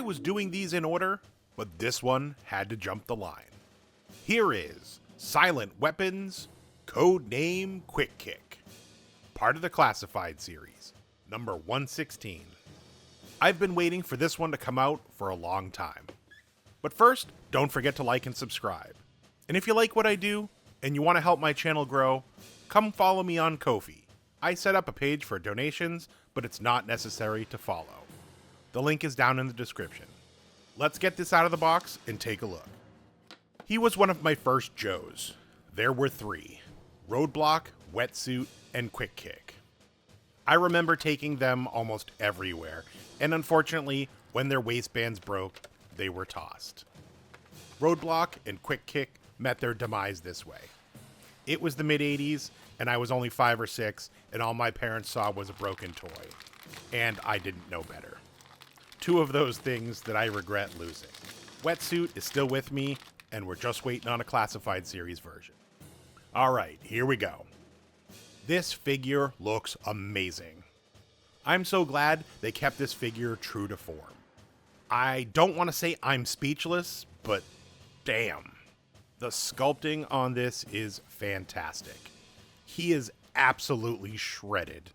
I was doing these in order, but this one had to jump the line. Here is Silent Weapons, Codename Quick Kick, part of the Classified series, number 116. I've been waiting for this one to come out for a long time. But first, don't forget to like and subscribe. And if you like what I do, and you want to help my channel grow, come follow me on Ko-fi. I set up a page for donations, but it's not necessary to follow. The link is down in the description. Let's get this out of the box and take a look. He was one of my first Joes. There were 3: Roadblock, Wetsuit, and Quick Kick. I remember taking them almost everywhere, and unfortunately, when their waistbands broke, they were tossed. Roadblock and Quick Kick met their demise this way. It was the mid-80s, and I was only 5 or 6, and all my parents saw was a broken toy. And I didn't know better. 2 of those things that I regret losing. Wetsuit is still with me, and we're just waiting on a Classified series version. Alright, here we go. This figure looks amazing. I'm so glad they kept this figure true to form. I don't want to say I'm speechless, but damn. The sculpting on this is fantastic. He is absolutely shredded.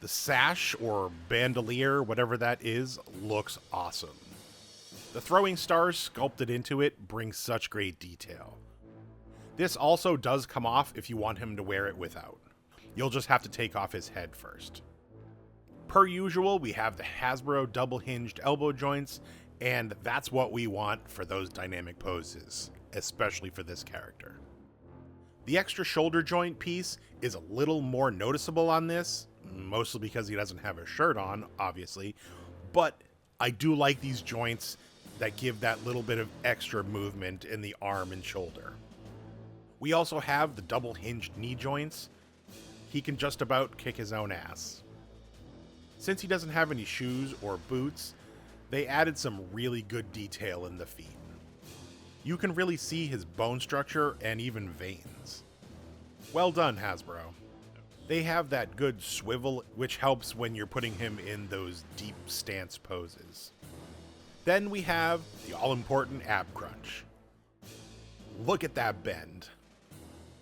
The sash or bandolier, whatever that is, looks awesome. The throwing stars sculpted into it bring such great detail. This also does come off if you want him to wear it without. You'll just have to take off his head first. Per usual, we have the Hasbro double-hinged elbow joints, and that's what we want for those dynamic poses, especially for this character. The extra shoulder joint piece is a little more noticeable on this, mostly because he doesn't have a shirt on, obviously, but I do like these joints that give that little bit of extra movement in the arm and shoulder. We also have the double-hinged knee joints. He can just about kick his own ass. Since he doesn't have any shoes or boots, they added some really good detail in the feet. You can really see his bone structure and even veins. Well done, Hasbro. They have that good swivel, which helps when you're putting him in those deep stance poses. Then we have the all-important ab crunch. Look at that bend.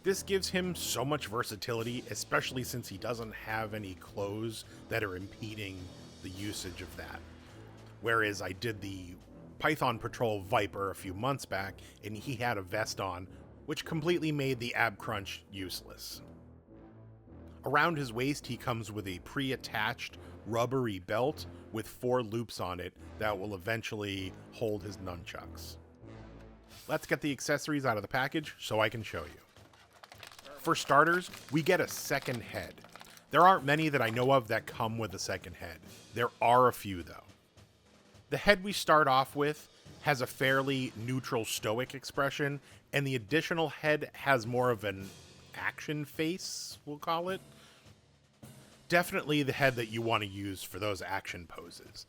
This gives him so much versatility, especially since he doesn't have any clothes that are impeding the usage of that. Whereas I did the Python Patrol Viper a few months back, and he had a vest on, which completely made the ab crunch useless. Around his waist, he comes with a pre-attached rubbery belt with 4 loops on it that will eventually hold his nunchucks. Let's get the accessories out of the package so I can show you. For starters, we get a second head. There aren't many that I know of that come with a second head. There are a few though. The head we start off with has a fairly neutral stoic expression, and the additional head has more of an action face, we'll call it. Definitely the head that you want to use for those action poses.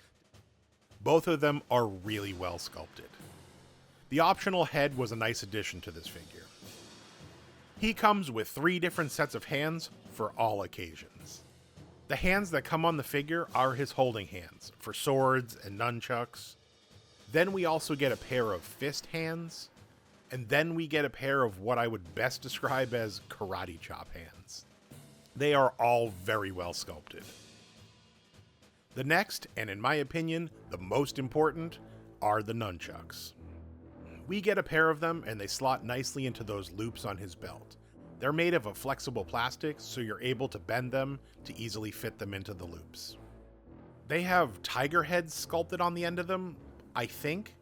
Both of them are really well sculpted. The optional head was a nice addition to this figure. He comes with 3 different sets of hands for all occasions. The hands that come on the figure are his holding hands for swords and nunchucks. Then we also get a pair of fist hands, and then we get a pair of what I would best describe as karate chop hands. They are all very well sculpted. The next, and in my opinion, the most important, are the nunchucks. We get a pair of them, and they slot nicely into those loops on his belt. They're made of a flexible plastic, so you're able to bend them to easily fit them into the loops. They have tiger heads sculpted on the end of them, I think.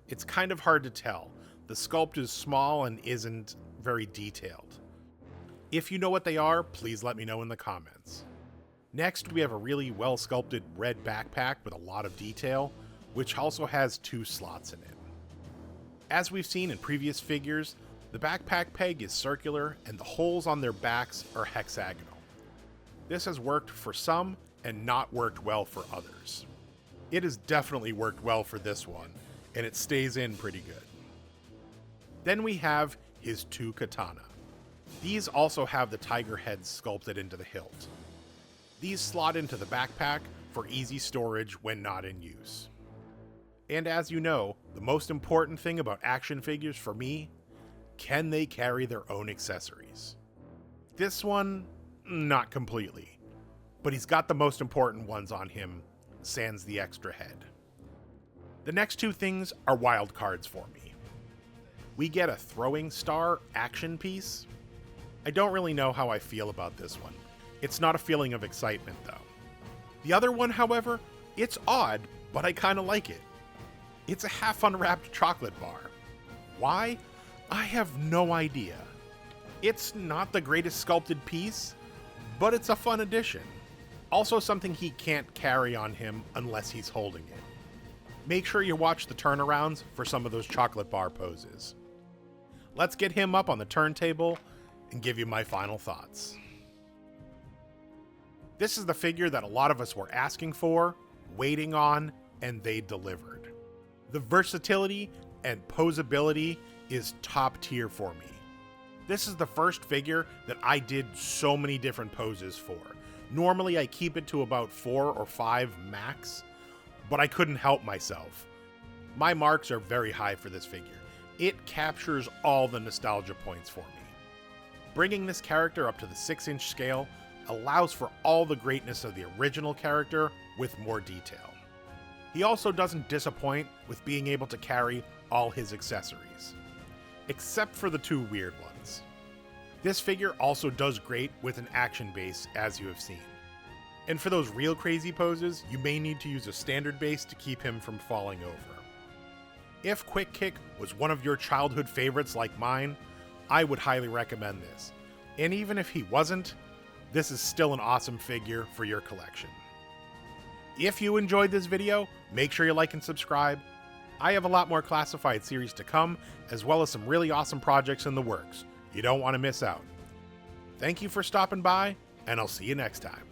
It's kind of hard to tell. The sculpt is small and isn't very detailed. If you know what they are, please let me know in the comments. Next, we have a really well sculpted red backpack with a lot of detail, which also has 2 slots in it. As we've seen in previous figures, the backpack peg is circular and the holes on their backs are hexagonal. This has worked for some and not worked well for others. It has definitely worked well for this one, and it stays in pretty good. Then we have his 2 katana. These also have the tiger heads sculpted into the hilt. These slot into the backpack for easy storage when not in use. And as you know, the most important thing about action figures for me, can they carry their own accessories? This one, not completely, but he's got the most important ones on him, sans the extra head. The next two things are wild cards for me. We get a throwing star action piece. I don't really know how I feel about this one. It's not a feeling of excitement though. The other one, however, it's odd, but I kinda like it. It's a half unwrapped chocolate bar. Why? I have no idea. It's not the greatest sculpted piece, but it's a fun addition. Also something he can't carry on him unless he's holding it. Make sure you watch the turnarounds for some of those chocolate bar poses. Let's get him up on the turntable and give you my final thoughts. This is the figure that a lot of us were asking for, waiting on, and they delivered. The versatility and posability is top tier for me. This is the first figure that I did so many different poses for. Normally I keep it to about 4 or 5 max, but I couldn't help myself. My marks are very high for this figure. It captures all the nostalgia points for me. Bringing this character up to the 6-inch scale allows for all the greatness of the original character with more detail. He also doesn't disappoint with being able to carry all his accessories, except for the 2 weird ones. This figure also does great with an action base, as you have seen. And for those real crazy poses, you may need to use a standard base to keep him from falling over. If Quick Kick was one of your childhood favorites like mine, I would highly recommend this. And even if he wasn't, this is still an awesome figure for your collection. If you enjoyed this video, make sure you like and subscribe. I have a lot more classified series to come, as well as some really awesome projects in the works. You don't want to miss out. Thank you for stopping by, and I'll see you next time.